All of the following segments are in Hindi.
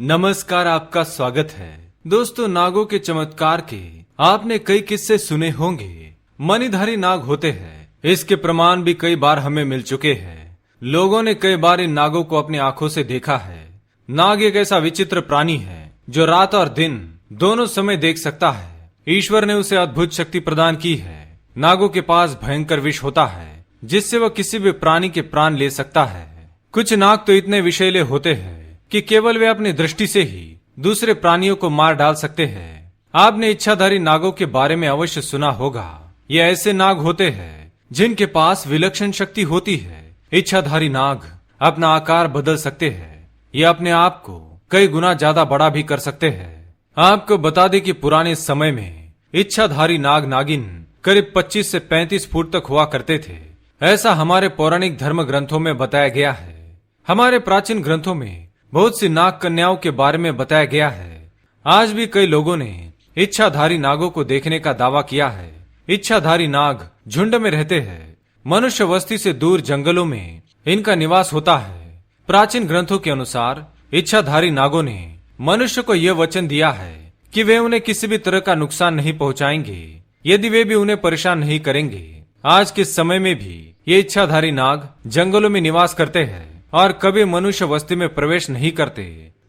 नमस्कार, आपका स्वागत है। दोस्तों, नागों के चमत्कार के आपने कई किस्से सुने होंगे। मणिधारी नाग होते हैं, इसके प्रमाण भी कई बार हमें मिल चुके हैं। लोगों ने कई बार इन नागों को अपनी आंखों से देखा है। नाग एक ऐसा विचित्र प्राणी है जो रात और दिन दोनों समय देख सकता है। ईश्वर ने उसे अद्भुत शक्ति प्रदान की है। नागों के पास भयंकर विष होता है जिससे वह किसी भी प्राणी के प्राण ले सकता है। कुछ नाग तो इतने विषैले होते हैं कि केवल वे अपनी दृष्टि से ही दूसरे प्राणियों को मार डाल सकते हैं। आपने इच्छाधारी नागों के बारे में अवश्य सुना होगा। ये ऐसे नाग होते हैं जिनके पास विलक्षण शक्ति होती है। इच्छाधारी नाग अपना आकार बदल सकते हैं। ये अपने आप को कई गुना ज्यादा बड़ा भी कर सकते हैं। आपको बता दें कि पुराने समय में इच्छाधारी नाग नागिन करीब 25 से 35 फुट तक हुआ करते थे। ऐसा हमारे पौराणिक धर्म ग्रंथों में बताया गया है। हमारे प्राचीन ग्रंथों में बहुत सी नाग कन्याओं के बारे में बताया गया है। आज भी कई लोगों ने इच्छाधारी नागों को देखने का दावा किया है। इच्छाधारी नाग झुंड में रहते हैं। मनुष्य बस्ती से दूर जंगलों में इनका निवास होता है। प्राचीन ग्रंथों के अनुसार इच्छाधारी नागों ने मनुष्य को यह वचन दिया है कि वे उन्हें किसी भी तरह का नुकसान नहीं पहुंचाएंगे यदि वे भी उन्हें परेशान नहीं करेंगे। आज के समय में भी ये इच्छाधारी नाग जंगलों में निवास करते हैं और कभी मनुष्य बस्ती में प्रवेश नहीं करते।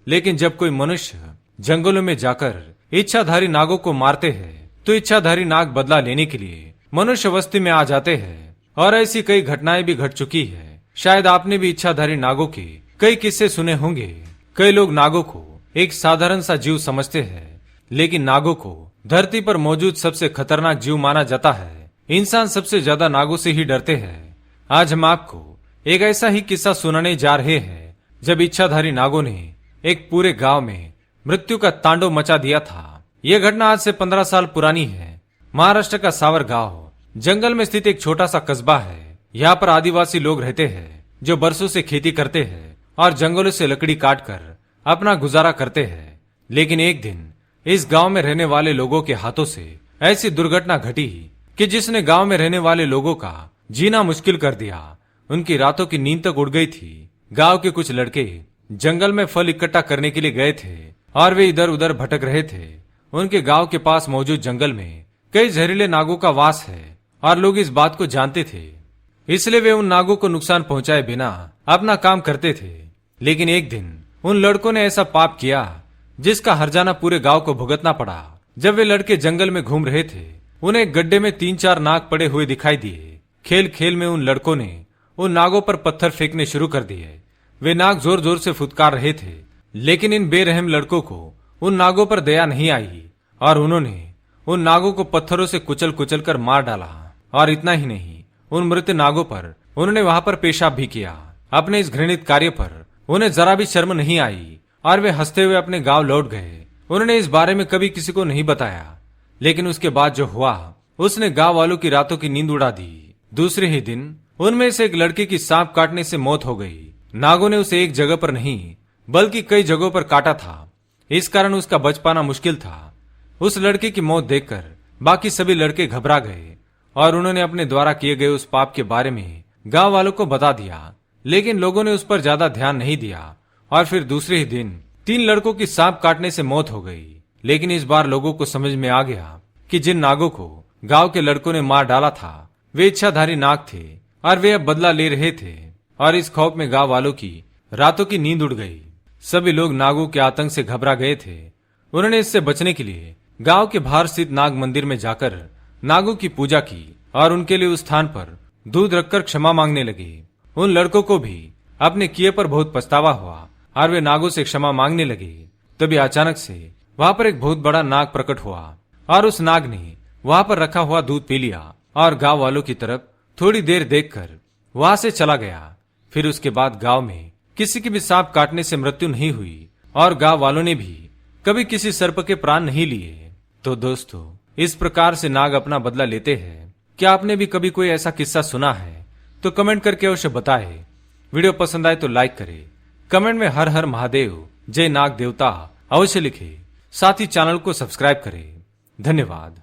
लेकिन जब कोई मनुष्य जंगलों में जाकर इच्छाधारी नागों को मारते हैं तो इच्छाधारी नाग बदला लेने के लिए मनुष्य बस्ती में आ जाते हैं। और ऐसी कई घटनाएं भी घट चुकी है। शायद आपने भी इच्छाधारी नागों के कई किस्से सुने होंगे। कई लोग नागों को एक साधारण सा जीव समझते हैं, लेकिन नागों को धरती पर मौजूद सबसे खतरनाक जीव माना जाता है। इंसान सबसे ज्यादा नागों से ही डरते हैं। आज हम आपको एक ऐसा ही किस्सा सुनाने जा रहे हैं जब इच्छाधारी नागों ने एक पूरे गांव में मृत्यु का तांडव मचा दिया था। यह घटना आज से 15 साल पुरानी है। महाराष्ट्र का सावर गांव जंगल में स्थित एक छोटा सा कस्बा है। यहाँ पर आदिवासी लोग रहते हैं जो बरसों से खेती करते हैं और जंगलों से लकड़ी काटकर अपना गुजारा करते हैं। लेकिन एक दिन इस गांव में रहने वाले लोगों के हाथों से ऐसी दुर्घटना घटी कि जिसने गांव में रहने वाले लोगों का जीना मुश्किल कर दिया। उनकी रातों की नींद तक उड़ गई थी। गांव के कुछ लड़के जंगल में फल इकट्ठा करने के लिए गए थे और वे इधर उधर भटक रहे थे। उनके गांव के पास मौजूद जंगल में कई जहरीले नागों का वास है और लोग इस बात को जानते थे। इसलिए वे उन नागों को नुकसान पहुंचाए बिना अपना काम करते थे। लेकिन एक दिन उन लड़कों ने ऐसा पाप किया जिसका हर्जाना पूरे गांव को भुगतना पड़ा। जब वे लड़के जंगल में घूम रहे थे, उन्हें एक गड्ढे में 3-4 नाग पड़े हुए दिखाई दिए। खेल खेल में उन लड़कों ने उन नागों पर पत्थर फेंकने शुरू कर दिए। वे नाग जोर जोर से फुदकार रहे थे, लेकिन इन बेरहम लड़कों को उन नागों पर दया नहीं आई और उन्होंने उन नागों को पत्थरों से कुचल कुचल कर मार डाला। और इतना ही नहीं, उन मृत नागों पर उन्होंने वहां पर पेशाब भी किया। अपने इस घृणित कार्य पर उन्हें जरा भी शर्म नहीं आई और वे हंसते हुए अपने गांव लौट गए। उन्होंने इस बारे में कभी किसी को नहीं बताया। लेकिन उसके बाद जो हुआ उसने गांव वालों की रातों की नींद उड़ा दी। दूसरे ही दिन उनमें से एक लड़के की सांप काटने से मौत हो गई। नागों ने उसे एक जगह पर नहीं बल्कि कई जगहों पर काटा था। इस कारण उसका बच पाना मुश्किल था। उस लड़के की मौत देखकर बाकी सभी लड़के घबरा गए और उन्होंने अपने द्वारा किए गए उस पाप के बारे में गांव वालों को बता दिया। लेकिन लोगों ने उस पर ज्यादा ध्यान नहीं दिया और फिर दूसरे ही दिन 3 लड़कों की सांप काटने से मौत हो गई। लेकिन इस बार लोगों को समझ में आ गया कि जिन नागों को गांव के लड़कों ने मार डाला था वे इच्छाधारी नाग थे और वे अब बदला ले रहे थे। और इस खौफ में गांव वालों की रातों की नींद उड़ गई। सभी लोग नागों के आतंक से घबरा गए थे। उन्होंने इससे बचने के लिए गांव के बाहर स्थित नाग मंदिर में जाकर नागों की पूजा की और उनके लिए उस स्थान पर दूध रखकर क्षमा मांगने लगे। उन लड़कों को भी अपने किए पर बहुत पछतावा हुआ और वे नागों से क्षमा मांगने लगे। तभी अचानक से वहां पर एक बहुत बड़ा नाग प्रकट हुआ और उस नाग ने वहां पर रखा हुआ दूध पी लिया और गांव वालों की तरफ थोड़ी देर देखकर वहां से चला गया। फिर उसके बाद गांव में किसी की भी सांप काटने से मृत्यु नहीं हुई और गांव वालों ने भी कभी किसी सर्प के प्राण नहीं लिए। तो दोस्तों, इस प्रकार से नाग अपना बदला लेते हैं। क्या आपने भी कभी कोई ऐसा किस्सा सुना है? तो कमेंट करके अवश्य बताएं। वीडियो पसंद आए तो लाइक करें। कमेंट में हर हर महादेव, जय नाग देवता अवश्य लिखें। साथ ही चैनल को सब्सक्राइब करें। धन्यवाद।